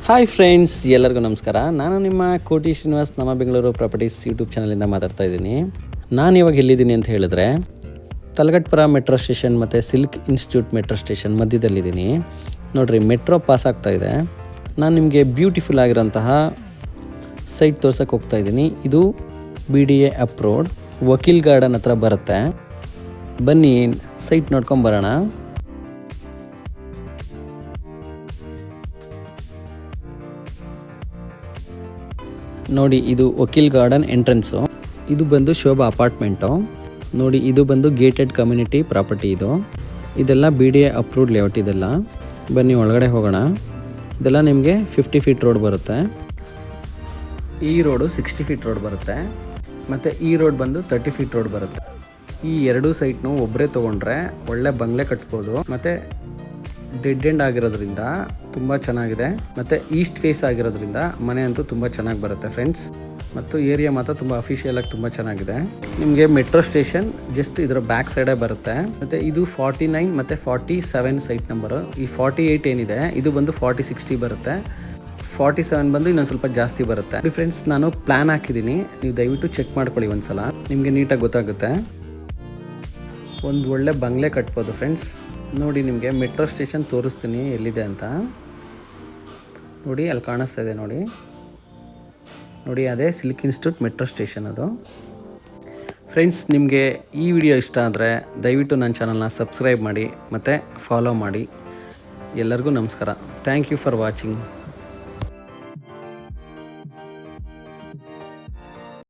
Hi friends, ಎಲ್ಲರಿಗೂ ನಮಸ್ಕಾರ. ನಾನು ನಿಮ್ಮ ಕೋಟಿ ಶ್ರೀನಿವಾಸ್, ನಮ್ಮ ಬೆಂಗಳೂರು ಪ್ರಾಪರ್ಟೀಸ್ ಯೂಟ್ಯೂಬ್ ಚಾನಲಿಂದ ಮಾತಾಡ್ತಾ ಇದ್ದೀನಿ. ನಾನು ಇವಾಗ ಎಲ್ಲಿದ್ದೀನಿ ಅಂತ ಹೇಳಿದ್ರೆ, ತಲಗಟ್ಪುರ ಮೆಟ್ರೋ ಸ್ಟೇಷನ್ ಮತ್ತು ಸಿಲ್ಕ್ ಇನ್ಸ್ಟಿಟ್ಯೂಟ್ ಮೆಟ್ರೋ ಸ್ಟೇಷನ್ ಮಧ್ಯದಲ್ಲಿದ್ದೀನಿ. ನೋಡಿರಿ, ಮೆಟ್ರೋ ಪಾಸ್ ಆಗ್ತಾ ಇದೆ. ನಾನು ನಿಮಗೆ ಬ್ಯೂಟಿಫುಲ್ ಆಗಿರೋಂತಹ ಸೈಟ್ ತೋರ್ಸೋಕ್ಕೆ ಹೋಗ್ತಾ ಇದ್ದೀನಿ. ಇದು BDA ಅಪ್ ರೋಡ್, ವಕೀಲ್ ಗಾರ್ಡನ್ ಹತ್ರ ಬರುತ್ತೆ. ಬನ್ನಿ ಸೈಟ್ ನೋಡ್ಕೊಂಬರೋಣ. ನೋಡಿ, ಇದು ವಕೀಲ್ ಗಾರ್ಡನ್ ಎಂಟ್ರೆನ್ಸು. ಇದು ಬಂದು ಶೋಭಾ ಅಪಾರ್ಟ್ಮೆಂಟು. ನೋಡಿ, ಇದು ಬಂದು ಗೇಟೆಡ್ ಕಮ್ಯುನಿಟಿ ಪ್ರಾಪರ್ಟಿ. ಇದೆಲ್ಲ BDA ಅಪ್ರೂವ್ಡ್ ಲೇಔಟ್. ಇದೆಲ್ಲ ಬನ್ನಿ ಒಳಗಡೆ ಹೋಗೋಣ. ಇದೆಲ್ಲ ನಿಮಗೆ 50 ಫೀಟ್ ರೋಡ್ ಬರುತ್ತೆ. ಈ ರೋಡು 60 ಫೀಟ್ ರೋಡ್ ಬರುತ್ತೆ, ಮತ್ತು ಈ ರೋಡ್ ಬಂದು 30 ಫೀಟ್ ರೋಡ್ ಬರುತ್ತೆ. ಈ ಎರಡೂ ಸೈಟ್ನು ಒಬ್ಬರೇ ತೊಗೊಂಡ್ರೆ ಒಳ್ಳೆ ಬಂಗ್ಲೆ ಕಟ್ಬೋದು. ಮತ್ತು ಡೆಡ್ ಎಂಡ್ ಆಗಿರೋದ್ರಿಂದ ತುಂಬ ಚೆನ್ನಾಗಿದೆ, ಮತ್ತು ಈಸ್ಟ್ ಫೇಸ್ ಆಗಿರೋದ್ರಿಂದ ಮನೆ ಅಂತೂ ತುಂಬ ಚೆನ್ನಾಗಿ ಬರುತ್ತೆ ಫ್ರೆಂಡ್ಸ್. ಮತ್ತು ಏರಿಯಾ ಮಾತ್ರ ತುಂಬ ಅಫಿಷಿಯಲಾಗಿ ತುಂಬ ಚೆನ್ನಾಗಿದೆ. ನಿಮಗೆ ಮೆಟ್ರೋ ಸ್ಟೇಷನ್ ಜಸ್ಟ್ ಇದರ ಬ್ಯಾಕ್ ಸೈಡೇ ಬರುತ್ತೆ. ಮತ್ತು ಇದು 49 ಮತ್ತು 47 ಸೈಟ್ ನಂಬರು. ಈ 48 ಏನಿದೆ ಇದು ಬಂದು 4060 ಬರುತ್ತೆ. 47 ಬಂದು ಇನ್ನೊಂದು ಸ್ವಲ್ಪ ಜಾಸ್ತಿ ಬರುತ್ತೆ. ಫ್ರೆಂಡ್ಸ್, ನಾನು ಪ್ಲ್ಯಾನ್ ಹಾಕಿದ್ದೀನಿ, ನೀವು ದಯವಿಟ್ಟು ಚೆಕ್ ಮಾಡ್ಕೊಳ್ಳಿ ಒಂದ್ಸಲ, ನಿಮಗೆ ನೀಟಾಗಿ ಗೊತ್ತಾಗುತ್ತೆ. ಒಂದು ಒಳ್ಳೆ ಬಂಗ್ಲೆ ಕಟ್ಬೋದು ಫ್ರೆಂಡ್ಸ್. ನೋಡಿ, ನಿಮಗೆ ಮೆಟ್ರೋ ಸ್ಟೇಷನ್ ತೋರಿಸ್ತೀನಿ ಎಲ್ಲಿದೆ ಅಂತ. ನೋಡಿ, ಅಲ್ಲಿ ಕಾಣಿಸ್ತಾ ಇದೆ ನೋಡಿ ಅದೇ ಸಿಲ್ಕ್ ಇನ್ಸ್ಟಿಟ್ಯೂಟ್ ಮೆಟ್ರೋ ಸ್ಟೇಷನ್ ಅದು. ಫ್ರೆಂಡ್ಸ್, ನಿಮಗೆ ಈ ವಿಡಿಯೋ ಇಷ್ಟ ಆದರೆ ದಯವಿಟ್ಟು ನನ್ನ ಚಾನಲ್ನ ಸಬ್ಸ್ಕ್ರೈಬ್ ಮಾಡಿ ಮತ್ತು ಫಾಲೋ ಮಾಡಿ. ಎಲ್ಲರಿಗೂ ನಮಸ್ಕಾರ. Thank you for watching.